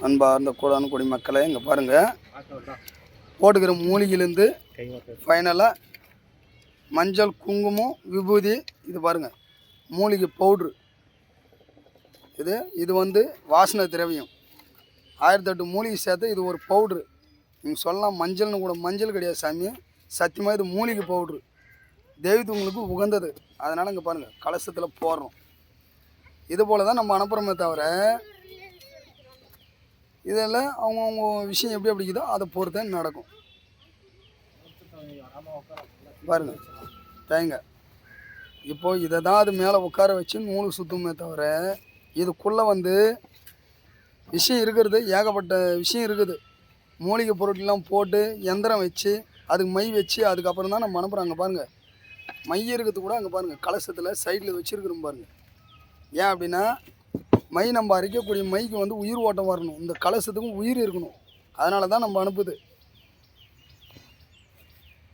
அன்பார்ந்த கூடான குடி மக்களை இங்கே பாருங்கள், போட்டுக்கிற மூலிகையிலேருந்து ஃபைனலாக மஞ்சள், குங்குமம், விபூதி. இது பாருங்கள், மூலிகை பவுட்ரு. இது வந்து வாசனை திரவியம். 1008 மூலிகை சேர்த்து இது ஒரு பவுட்ரு. நீங்கள் சொல்லலாம் மஞ்சள்னு கூட, மஞ்சள் கிடையாது சாமி, சத்தியமாக இது மூலிகை பவுட்ரு. தெய்வத்துங்களுக்கு உகந்தது. அதனால் இங்கே பாருங்கள், கலசத்தில் போடுறோம். இது போல் தான் நம்ம அனுப்புகிறோமே தவிர, இதெல்லாம் அவங்கவுங்க விஷயம் எப்படி அப்படிக்குதோ அதை பொறுத்து தான் நடக்கும். பாருங்கள் தேங்காய், இப்போது இதை தான் அது மேலே உட்கார வச்சு நூல் சுற்றுமே தவிர, இதுக்குள்ளே வந்து விஷயம் இருக்கிறது, ஏகப்பட்ட விஷயம் இருக்குது. மூலிகை பொருட்கள்லாம் போட்டு எந்திரம் வச்சு அதுக்கு மை வச்சு அதுக்கப்புறம் தான் நம்ம அனுப்புகிறாங்க. பாருங்கள், மை இருக்கிறது கூட அங்கே பாருங்கள், கலசத்தில் சைடில் வச்சுருக்குறோம் பாருங்கள். ஏன் அப்படின்னா, மை நம்ம அரைக்கக்கூடிய மைக்கு வந்து உயிர் ஓட்டம் வரணும், இந்த கலசத்துக்கும் உயிர் இருக்கணும். அதனால தான் நம்ம அனுப்புது.